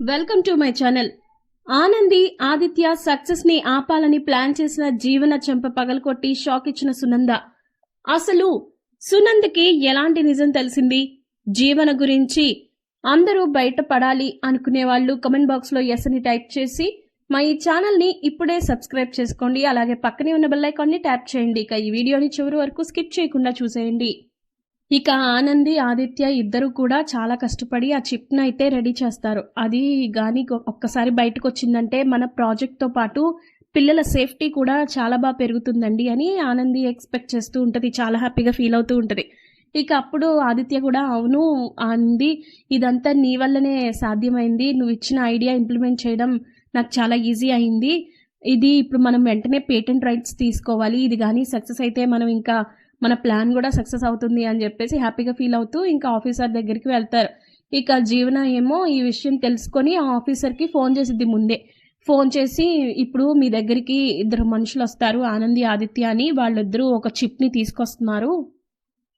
Welcome to my channel. Anandi Aditya success ని ఆపాలని plan చేసిన జీవన చెంప పగలకొట్టి షాక్ ఇచ్చిన సునంద. అసలు సునందకి ఎలాంటి నిజం తెలిసింది? జీవన గురించి అందరూ బయటపడాలి అనుకునే వాళ్ళు కమెంట్ బాక్స్ లో ఎస్ అని టైప్ చేసి మా ఈ ఛానల్ ని ఇప్పుడే సబ్స్క్రైబ్ చేసుకోండి. అలాగే పక్కనే ఉన్న బెల్ ఐకాన్ ని ట్యాప్ చేయండి. ఇక ఈ వీడియోని చివరి వరకు స్కిప్ చేయకుండా చూసేయండి. ఇక ఆనంది ఆదిత్య ఇద్దరు కూడా చాలా కష్టపడి ఆ చిప్ను అయితే రెడీ చేస్తారు. అది కానీ ఒక్కసారి బయటకు వచ్చిందంటే మన ప్రాజెక్ట్తో పాటు పిల్లల సేఫ్టీ కూడా చాలా బాగా పెరుగుతుందండి అని ఆనంది ఎక్స్పెక్ట్ చేస్తూ ఉంటుంది. చాలా హ్యాపీగా ఫీల్ అవుతూ ఉంటుంది. ఇక అప్పుడు ఆదిత్య కూడా అవును ఆనంది, ఇదంతా నీ వల్లనే సాధ్యమైంది. నువ్వు ఇచ్చిన ఐడియా ఇంప్లిమెంట్ చేయడం నాకు చాలా ఈజీ అయింది. ఇది ఇప్పుడు మనం వెంటనే పేటెంట్ రైట్స్ తీసుకోవాలి. ఇది కానీ సక్సెస్ అయితే మనం ఇంకా మన ప్లాన్ కూడా సక్సెస్ అవుతుంది అని చెప్పేసి హ్యాపీగా ఫీల్ అవుతూ ఇంకా ఆఫీసర్ దగ్గరికి వెళ్తారు. ఇక జీవన ఏమో ఈ విషయం తెలుసుకొని ఆ ఆఫీసర్కి ఫోన్ చేసిద్ది. ముందే ఫోన్ చేసి ఇప్పుడు మీ దగ్గరికి ఇద్దరు మనుషులు వస్తారు, ఆనంది ఆదిత్య అని. వాళ్ళిద్దరూ ఒక చిప్ని తీసుకొస్తున్నారు.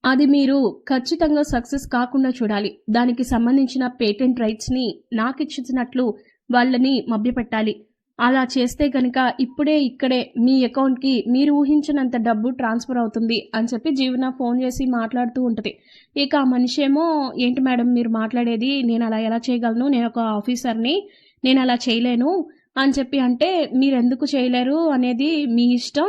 అది మీరు ఖచ్చితంగా సక్సెస్ కాకుండా చూడాలి. దానికి సంబంధించిన పేటెంట్ రైట్స్ని నాకు ఇచ్చినట్లు వాళ్ళని మభ్యపెట్టాలి. అలా చేస్తే కనుక ఇప్పుడే ఇక్కడే మీ అకౌంట్కి మీరు ఊహించినంత డబ్బు ట్రాన్స్ఫర్ అవుతుంది అని చెప్పి జీవన ఫోన్ చేసి మాట్లాడుతూ ఉంటుంది. ఇక ఆ మనిషి ఏమో ఏంటి మేడం మీరు మాట్లాడేది, నేను అలా ఎలా చేయగలను, నేను ఒక ఆఫీసర్ని, నేను అలా చేయలేను అని చెప్పి అంటే, మీరు ఎందుకు చేయలేరు అనేది మీ ఇష్టం,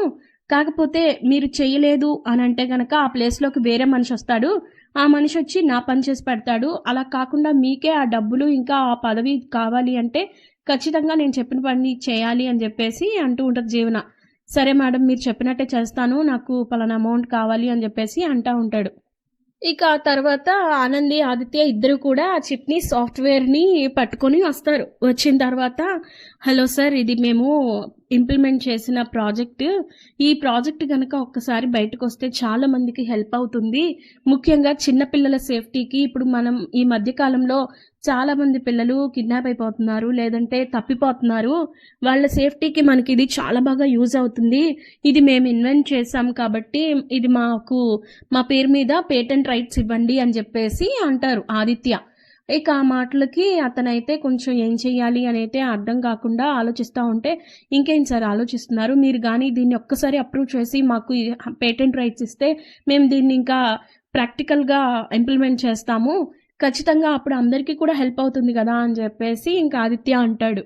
కాకపోతే మీరు చేయలేదు అని అంటే కనుక ఆ ప్లేస్లోకి వేరే మనిషి వస్తాడు, ఆ మనిషి వచ్చి నా పని చేసి పెడతాడు. అలా కాకుండా మీకే ఆ డబ్బులు ఇంకా ఆ పదవి కావాలి అంటే ఖచ్చితంగా నేను చెప్పిన పని చేయాలి అని చెప్పేసి అంటూ ఉంటుంది జీవన. సరే మేడం మీరు చెప్పినట్టే చేస్తాను, నాకు పలానా అమౌంట్ కావాలి అని చెప్పేసి అంటూ ఉంటాడు. ఇక ఆ తర్వాత ఆనంది ఆదిత్య ఇద్దరు కూడా ఆ చిప్ని సాఫ్ట్వేర్ని పట్టుకొని వస్తారు. వచ్చిన తర్వాత హలో సార్, ఇది మేము ఇంప్లిమెంట్ చేసిన ప్రాజెక్ట్. ఈ ప్రాజెక్ట్ కనుక ఒక్కసారి బయటకు వస్తే చాలా మందికి హెల్ప్ అవుతుంది. ముఖ్యంగా చిన్నపిల్లల సేఫ్టీకి. ఇప్పుడు మనం ఈ మధ్యకాలంలో చాలా మంది పిల్లలు కిడ్నాప్ అయిపోతున్నారు, లేదంటే తప్పిపోతున్నారు. వాళ్ళ సేఫ్టీకి మనకి ఇది చాలా బాగా యూజ్ అవుతుంది. ఇది మేము ఇన్వెంట్ చేసాం కాబట్టి ఇది మా పేరు మీద పేటెంట్ రైట్స్ ఇవ్వండి అని చెప్పేసి అంటారు ఆదిత్య. ఇక ఆ మాటలకి అతనైతే కొంచెం ఏం చెయ్యాలి అనైతే అర్థం కాకుండా ఆలోచిస్తూ ఉంటే, ఇంకేం సార్ ఆలోచిస్తున్నారు, మీరు కానీ దీన్ని ఒక్కసారి అప్రూవ్ చేసి మాకు పేటెంట్ రైట్స్ ఇస్తే మేము దీన్ని ఇంకా ప్రాక్టికల్గా ఇంప్లిమెంట్ చేస్తాము, ఖచ్చితంగా అప్పుడు అందరికీ కూడా హెల్ప్ అవుతుంది కదా అని చెప్పేసి ఇంకా ఆదిత్య అంటాడు.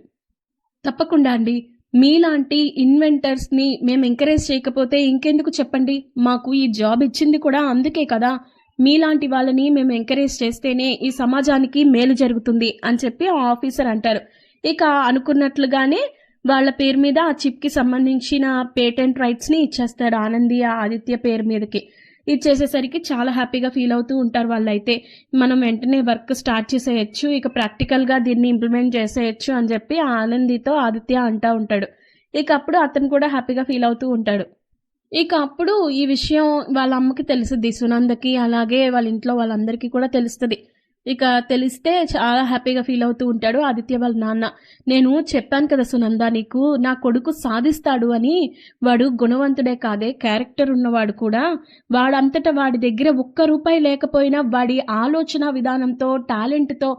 తప్పకుండా అండి, మీలాంటి ఇన్వెంటర్స్ని మేము ఎంకరేజ్ చేయకపోతే ఇంకెందుకు చెప్పండి, మాకు ఈ జాబ్ ఇచ్చింది కూడా అందుకే కదా, మీలాంటి వాళ్ళని మేము ఎంకరేజ్ చేస్తేనే ఈ సమాజానికి మేలు జరుగుతుంది అని చెప్పి ఆ ఆఫీసర్ అంటారు. ఇక అనుకున్నట్లుగానే వాళ్ళ పేరు మీద ఆ చిప్కి సంబంధించిన పేటెంట్ రైట్స్ని ఇచ్చేస్తాడు ఆనంది ఆదిత్య పేరు మీదకి. ఇచ్చేసేసరికి చాలా హ్యాపీగా ఫీల్ అవుతూ ఉంటారు వాళ్ళైతే. మనం వెంటనే వర్క్ స్టార్ట్ చేసేయచ్చు, ఇక ప్రాక్టికల్గా దీన్ని ఇంప్లిమెంట్ చేసేయచ్చు అని చెప్పి ఆనందితో ఆదిత్య అంటూ ఉంటాడు. ఇక అప్పుడు అతను కూడా హ్యాపీగా ఫీల్ అవుతూ ఉంటాడు. ఇక అప్పుడు ఈ విషయం వాళ్ళ అమ్మకి తెలుస్తుంది, సునందకి, అలాగే వాళ్ళ ఇంట్లో వాళ్ళందరికీ కూడా తెలుస్తుంది. ఇక తెలిస్తే చాలా హ్యాపీగా ఫీల్ అవుతూ ఉంటాడు ఆదిత్య వాళ్ళ నాన్న. నేను చెప్పాను కదా సునంద నీకు, నా కొడుకు సాధిస్తాడు అని. వాడు గుణవంతుడే కాదే, క్యారెక్టర్ ఉన్నవాడు కూడా. వాడంతటా వాడి దగ్గర ఒక్క రూపాయి లేకపోయినా వాడి ఆలోచన విధానంతో, టాలెంట్తో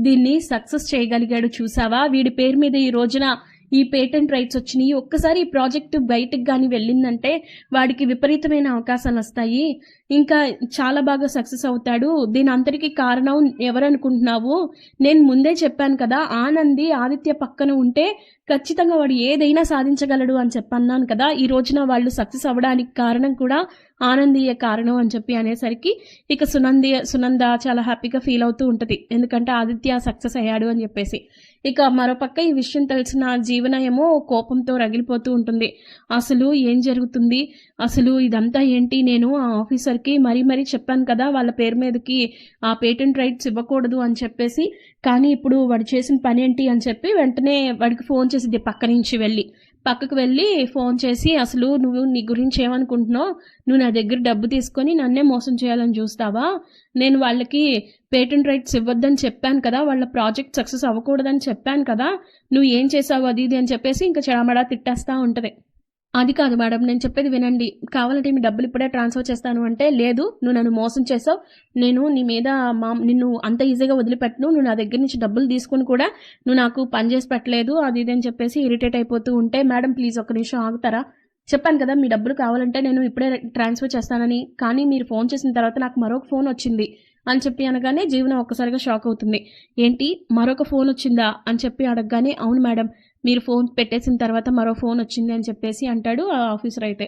దీన్ని సక్సెస్ చేయగలిగాడు. చూసావా, వీడి పేరు మీద ఈ రోజున ఈ పేటెంట్ రైట్స్ వచ్చినాయి. ఒక్కసారి ఈ ప్రాజెక్టు బయటకు కానీ వెళ్ళిందంటే వాడికి విపరీతమైన అవకాశాలు వస్తాయి, ఇంకా చాలా బాగా సక్సెస్ అవుతాడు. దీని అంతటికీ కారణం ఎవరనుకుంటున్నావు, నేను ముందే చెప్పాను కదా, ఆనంది ఆదిత్య పక్కన ఉంటే ఖచ్చితంగా వాడు ఏదైనా సాధించగలడు అని చెప్పన్నాను కదా. ఈ రోజున వాళ్ళు సక్సెస్ అవ్వడానికి కారణం కూడా ఆనందీయ కారణం అని చెప్పి అనేసరికి ఇక సునంద చాలా హ్యాపీగా ఫీల్ అవుతూ ఉంటుంది, ఎందుకంటే ఆదిత్య సక్సెస్ అయ్యాడు అని చెప్పేసి. ఇక మరోపక్క ఈ విషయం తెలిసిన జీవన ఏమో కోపంతో రగిలిపోతూ ఉంటుంది. అసలు ఏం జరుగుతుంది, అసలు ఇదంతా ఏంటి, నేను ఆ ఆఫీసర్కి మరీ చెప్పాను కదా వాళ్ళ పేరు మీదకి ఆ పేటెంట్ రైట్స్ ఇవ్వకూడదు అని చెప్పేసి, కానీ ఇప్పుడు వాడు చేసిన పని ఏంటి అని చెప్పి వెంటనే వాడికి ఫోన్ చేసిద్ది పక్కకు వెళ్ళి ఫోన్ చేసి, అసలు నువ్వు నీ గురించి ఏమనుకుంటున్నావు, నువ్వు నా దగ్గర డబ్బు తీసుకొని నన్నే మోసం చేయాలని చూస్తావా, నేను వాళ్ళకి పేటెంట్ రైట్స్ ఇవ్వద్దని చెప్పాను కదా, వాళ్ళ ప్రాజెక్ట్ సక్సెస్ అవ్వకూడదని చెప్పాను కదా, నువ్వు ఏం చేసావు అది ఇది అని చెప్పేసి ఇంకా చెడమడా తిట్టేస్తూ ఉంటుంది. అది కాదు మేడం, నేను చెప్పేది వినండి. కావాలంటే మీ డబ్బులు ఇప్పుడే ట్రాన్స్‌ఫర్ చేస్తాను అంటే, లేదు నువ్వు నన్ను మోసం చేసావు. నేను నీ మీద నిన్ను అంత ఈజీగా వదిలిపెట్టను. నువ్వు నా దగ్గర నుంచి డబ్బులు తీసుకొని కూడా నువ్వు నాకు పని చేసి పెట్టలేదు. అది ఇది అని చెప్పేసి ఇరిటేట్ అయిపోతూ ఉంటే, మేడం ప్లీజ్ ఒక్క నిమిషం ఆగుతారా? చెప్పాను కదా మీ డబ్బులు కావాలంటే నేను ఇప్పుడే ట్రాన్స్‌ఫర్ చేస్తానని. కానీ మీరు ఫోన్ చేసిన తర్వాత నాకు మరొక ఫోన్ వచ్చింది అని చెప్పి అనగానే జీవన ఒక్కసారిగా షాక్ అవుతుంది. ఏంటి మరొక ఫోన్ వచ్చిందా అని చెప్పి అడగగానే, అవును మేడం, మీరు ఫోన్ పెట్టేసిన తర్వాత మరో ఫోన్ వచ్చింది అని చెప్పేసి అంటాడు ఆ ఆఫీసర్ అయితే.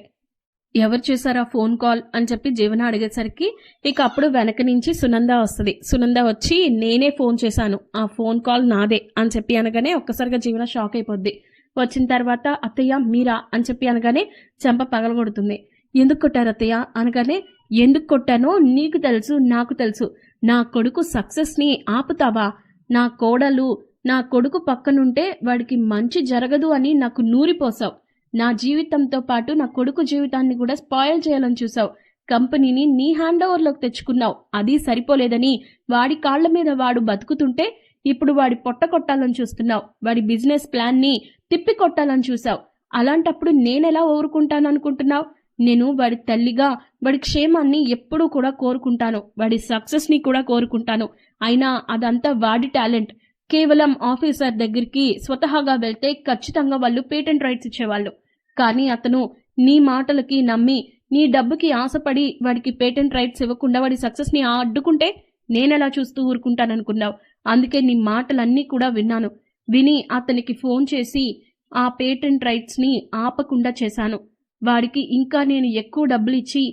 ఎవరు చేశారు ఆ ఫోన్ కాల్ అని చెప్పి జీవన అడిగేసరికి ఇక అప్పుడు వెనక నుంచి సునంద వస్తుంది. సునంద వచ్చి నేనే ఫోన్ చేశాను, ఆ ఫోన్ కాల్ నాదే అని చెప్పి అనగానే ఒక్కసారిగా జీవన షాక్ అయిపోద్ది. వచ్చిన తర్వాత అత్తయ్య మీరా అని చెప్పి అనగానే చెంప పగలగొడుతుంది. ఎందుకు కొట్టారు అత్తయ్య అనగానే, ఎందుకు కొట్టానో నీకు తెలుసు, నాకు తెలుసు. నా కొడుకు సక్సెస్ని ఆపుతావా? నా కోడలు నా కొడుకు పక్కనుంటే వాడికి మంచి జరగదు అని నాకు నూరిపోసావు. నా జీవితంతో పాటు నా కొడుకు జీవితాన్ని కూడా స్పాయిల్ చేయాలని చూసావు. కంపెనీని నీ హ్యాండ్ ఓవర్లోకి తెచ్చుకున్నావు. అది సరిపోలేదని వాడి కాళ్ల మీద వాడు బతుకుతుంటే ఇప్పుడు వాడి పొట్ట కొట్టాలని చూస్తున్నావు. వాడి బిజినెస్ ప్లాన్ని తిప్పి కొట్టాలని చూసావు. అలాంటప్పుడు నేనెలా ఊరుకుంటాననుకుంటున్నావు? నేను వాడి తల్లిగా వాడి క్షేమాన్ని ఎప్పుడూ కూడా కోరుకుంటాను. వాడి సక్సెస్ని కూడా కోరుకుంటాను. అయినా అదంతా వాడి టాలెంట్. కేవలం ఆఫీసర్ దగ్గరికి స్వతహాగా వెళ్తే ఖచ్చితంగా వాళ్ళు పేటెంట్ రైట్స్ ఇచ్చేవాళ్ళు. కానీ అతను నీ మాటలకి నమ్మి నీ డబ్బుకి ఆశపడి వాడికి పేటెంట్ రైట్స్ ఇవ్వకుండా వాడి సక్సెస్ని అడ్డుకుంటే నేనెలా చూస్తూ ఊరుకుంటాననుకున్నావు? అందుకే నీ మాటలన్నీ కూడా విన్నాను. విని అతనికి ఫోన్ చేసి ఆ పేటెంట్ రైట్స్ని ఆపకుండా చేశాను. వాడికి ఇంకా నేను ఎక్కువ డబ్బులు ఇచ్చి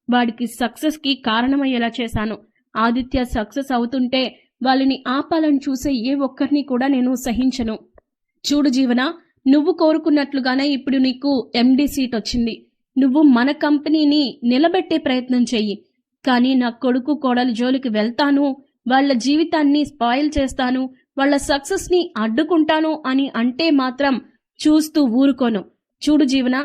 వాడికి సక్సెస్కి కారణమయ్యేలా చేశాను. ఆదిత్య సక్సెస్ అవుతుంటే వాళ్ళని ఆపాలని చూసే ఏ ఒక్కరిని కూడా నేను సహించను. చూడు జీవన, నువ్వు కోరుకున్నట్లుగానే ఇప్పుడు నీకు ఎండి సీట్ వచ్చింది. నువ్వు మన కంపెనీని నిలబెట్టే ప్రయత్నం చెయ్యి. కానీ నా కొడుకు కోడలి జోలికి వెళ్తాను, వాళ్ళ జీవితాన్ని స్పాయిల్ చేస్తాను, వాళ్ళ సక్సెస్ని అడ్డుకుంటాను అని అంటే మాత్రం చూస్తూ ఊరుకోను. చూడు జీవన,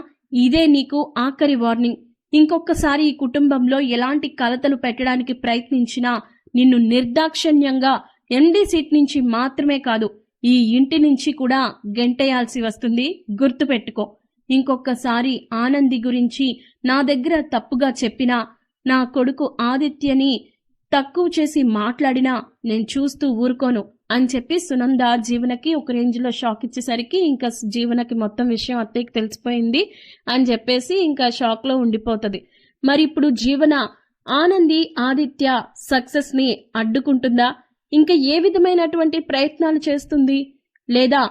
ఇదే నీకు ఆఖరి వార్నింగ్. ఇంకొకసారి ఈ కుటుంబంలో ఎలాంటి కలతలు పెట్టడానికి ప్రయత్నించినా నిన్ను నిర్దాక్షిణ్యంగా ఎండి సీట్ నుంచి మాత్రమే కాదు, ఈ ఇంటి నుంచి కూడా గెంటేయాల్సి వస్తుంది. గుర్తుపెట్టుకో. ఇంకొకసారి ఆనంది గురించి నా దగ్గర తప్పుగా చెప్పినా, నా కొడుకు ఆదిత్యని తక్కువ చేసి మాట్లాడినా నేను చూస్తూ ఊరుకోను అని చెప్పి సునంద జీవనకి ఒక రేంజ్లో షాక్ ఇచ్చేసరికి ఇంకా జీవనకి మొత్తం విషయం అత్తయ్యకి తెలిసిపోయింది అని చెప్పేసి ఇంకా షాక్లో ఉండిపోతుంది. మరి ఇప్పుడు జీవన ఆనంది ఆదిత్య సక్సెస్ని అడ్డుకుంటుందా? ఇంకా ఏ విధమైనటువంటి ప్రయత్నాలు చేస్తుంది? లేదా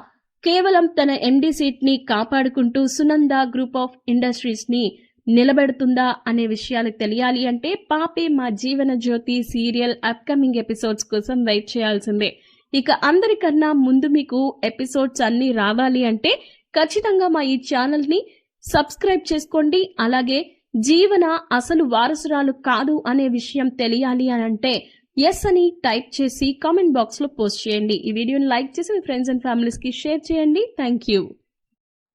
కేవలం తన ఎండి సీట్ని కాపాడుకుంటూ సునంద గ్రూప్ ఆఫ్ ఇండస్ట్రీస్ని నిలబెడుతుందా అనే విషయాలు తెలియాలి అంటే పాపే మా Jeevan Jyoti serial upcoming episodes కోసం వెయిట్ చేయాల్సిందే. ఇక అందరికన్నా ముందు మీకు ఎపిసోడ్స్ అన్నీ రావాలి అంటే ఖచ్చితంగా మా ఈ ఛానల్ని సబ్స్క్రైబ్ చేసుకోండి. అలాగే జీవన అసలు వారసురాలు కాదు అనే విషయం తెలియాలి అని అంటే ఎస్ అని టైప్ చేసి కామెంట్ బాక్స్లో పోస్ట్ చేయండి. ఈ వీడియోని లైక్ చేసి మీ ఫ్రెండ్స్ అండ్ ఫ్యామిలీస్కి షేర్ చేయండి. Thank you.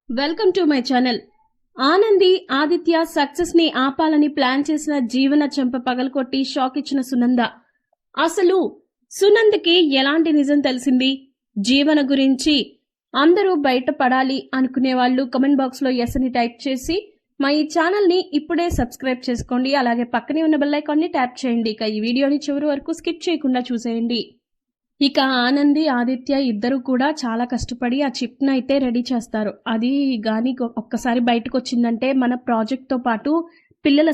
Welcome to my channel. Anandi Aditya సక్సెస్ని ఆపాలని ప్లాన్ చేసిన జీవన చెంప పగలకొట్టి షాక్ ఇచ్చిన సునంద. అసలు సునందకి ఎలాంటి నిజం తెలిసింది? జీవన గురించి అందరూ బయటపడాలి అనుకునే వాళ్ళు కమెంట్ బాక్స్లో ఎస్ అని టైప్ చేసి మా ఈ ఛానల్ని ఇప్పుడే సబ్స్క్రైబ్ చేసుకోండి. అలాగే పక్కనే ఉన్న బెల్ ఐకాన్ని ట్యాప్ చేయండి. ఇక ఈ వీడియోని చివరి వరకు స్కిప్ చేయకుండా చూసేయండి. ఇక ఆనంది ఆదిత్య ఇద్దరు కూడా చాలా కష్టపడి ఆ చిప్ను అయితే రెడీ చేస్తారు. అది కానీ ఒక్కసారి బయటకు వచ్చిందంటే మన ప్రాజెక్ట్తో పాటు పిల్లల